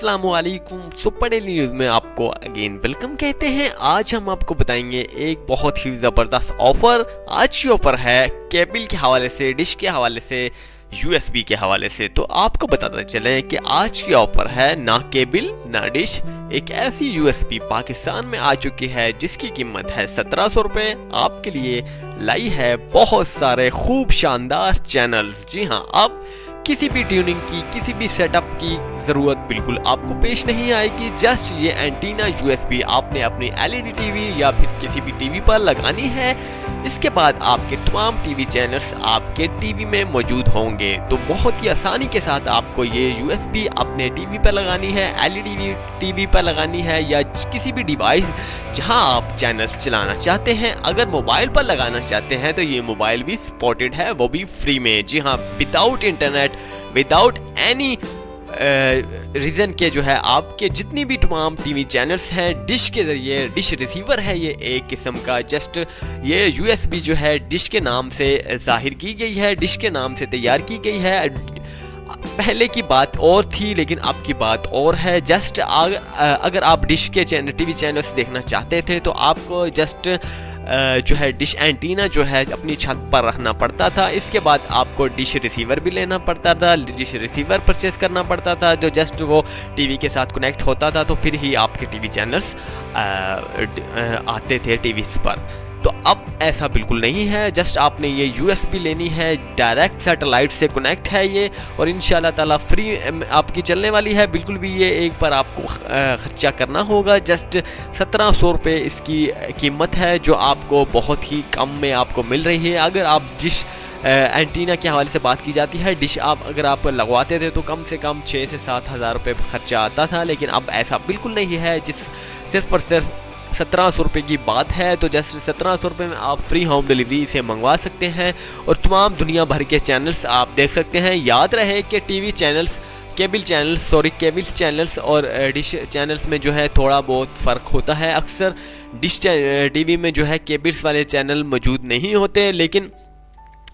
अस्सलामुअलैकुम। Super daily news में आपको अगेन वेलकम कहते हैं। आज हम आपको बताएंगे एक बहुत ही ज़बरदस्त ऑफ़र। आज की ऑफ़र है केबल के हवाले से, डिश के हवाले से, यूएसबी के हवाले से। तो आपको बताते चलें कि आज की ऑफ़र है ना केबल ना डिश, एक ऐसी यूएसबी पाकिस्तान में आ चुकी है जिसकी कीमत है 1700 रुपये। आपके लिए लाई है बहुत सारे खूब शानदार चैनल्स। जी हाँ, अब किसी भी ट्यूनिंग की, किसी भी सेटअप की ज़रूरत बिल्कुल आपको पेश नहीं आएगी। जस्ट ये एंटीना यूएसबी आपने अपनी एलईडी टीवी या फिर किसी भी टीवी पर लगानी है। इसके बाद आपके तमाम टीवी चैनल्स आपके टीवी में मौजूद होंगे। तो बहुत ही आसानी के साथ आपको ये यूएसबी अपने टीवी पर लगानी है, एलईडी टीवी पर लगानी है या किसी भी डिवाइस जहां आप चैनल्स चलाना चाहते हैं। अगर मोबाइल पर लगाना चाहते हैं तो ये मोबाइल भी सपोर्टेड है, वो भी फ्री में। जी हाँ, without internet, without any reason के जो है आपके जितनी भी तमाम टीवी चैनल्स हैं डिश के ज़रिए, डिश रिसीवर है ये एक किस्म का। जस्ट ये यूएसबी जो है डिश के नाम से ज़ाहिर की गई है, डिश के नाम से तैयार की गई है। पहले की बात और थी लेकिन अब की बात और है। जस्ट अगर आप डिश के टीवी चैनल्स देखना चाहते थे तो आपको जस्ट जो है डिश एंटीना जो है अपनी छत पर रखना पड़ता था। इसके बाद आपको डिश रिसीवर भी लेना पड़ता था, डिश रिसीवर परचेज करना पड़ता था जो जस्ट वो टीवी के साथ कनेक्ट होता था, तो फिर ही आपके टीवी चैनल्स आते थे टीवीज़ पर। तो अब ऐसा बिल्कुल नहीं है। जस्ट आपने ये यूएसबी लेनी है, डायरेक्ट सैटेलाइट से कनेक्ट है ये, और इंशाल्लाह ताला फ्री आपकी चलने वाली है। बिल्कुल भी ये एक पर आपको ख़र्चा करना होगा। जस्ट 1700 रुपये इसकी कीमत है जो आपको बहुत ही कम में आपको मिल रही है। अगर आप डिश एंटीना के हवाले से बात की जाती है, डिश अगर आप लगवाते थे तो कम से कम 6 से 7 हज़ार रुपये खर्चा आता था, लेकिन अब ऐसा बिल्कुल नहीं है। सिर्फ और सिर्फ 1700 रुपये की बात है। तो जस्ट 1700 रुपये में आप फ्री होम डिलीवरी इसे मंगवा सकते हैं और तमाम दुनिया भर के चैनल्स आप देख सकते हैं। याद रहे कि केबल चैनल्स और डिश चैनल्स में जो है थोड़ा बहुत फ़र्क होता है। अक्सर डिश टीवी में जो है केबल्स वाले चैनल मौजूद नहीं होते, लेकिन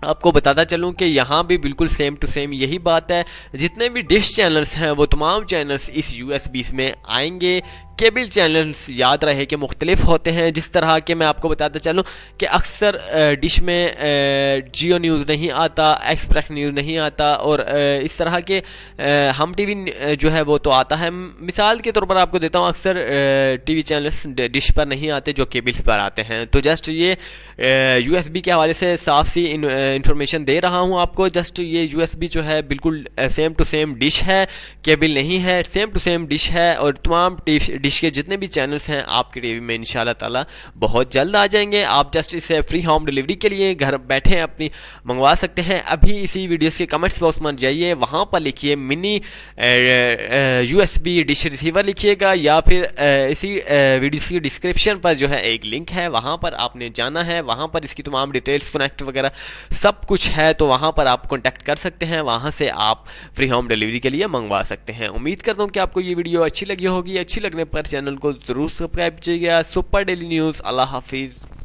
आपको बताता चलूँ कि यहाँ भी बिल्कुल सेम टू सेम यही बात है। जितने भी डिश चैनल्स हैं वो तमाम चैनल्स इस यूएसबी में आएंगे। केबल चैनल्स याद रहे कि मुख्तलिफ होते हैं। जिस तरह के मैं आपको बताता चलूँ कि अक्सर डिश में जियो न्यूज़ नहीं आता, एक्सप्रेस न्यूज़ नहीं आता, और इस तरह के हम टीवी जो है वो तो आता है। मिसाल के तौर पर आपको देता हूँ, अक्सर टीवी चैनल्स डिश पर नहीं आते जो केबल्स पर आते हैं। तो जस्ट ये यूएसबी के हवाले से साफ सी इंफॉर्मेशन दे रहा हूँ आपको। जस्ट ये यूएसबी जो है बिल्कुल सेम टू सेम डिश है, केबल नहीं है, सेम टू सेम डिश है। और तमाम डिश के जितने भी चैनल्स हैं आपके टीवी में इंशाल्लाह ताला बहुत जल्द आ जाएंगे। आप जस्ट इसे फ्री होम डिलीवरी के लिए घर बैठे अपनी मंगवा सकते हैं। अभी इसी वीडियोस के कमेंट्स बॉक्स में जाइए, वहाँ पर लिखिए मिनी यूएसबी डिश रिसीवर लिखिएगा, या फिर इसी वीडियोस की डिस्क्रिप्शन पर जो है एक लिंक है, वहाँ पर आपने जाना है। वहाँ पर इसकी तमाम डिटेल्स, कनेक्ट वगैरह सब कुछ है, तो वहाँ पर आप कॉन्टैक्ट कर सकते हैं। वहाँ से आप फ्री होम डिलीवरी के लिए मंगवा सकते हैं। उम्मीद करता हूँ कि आपको ये वीडियो अच्छी लगी होगी। अच्छी लगने पर चैनल को ज़रूर सब्सक्राइब कीजिएगा। Super daily news. अल्लाह हाफिज़।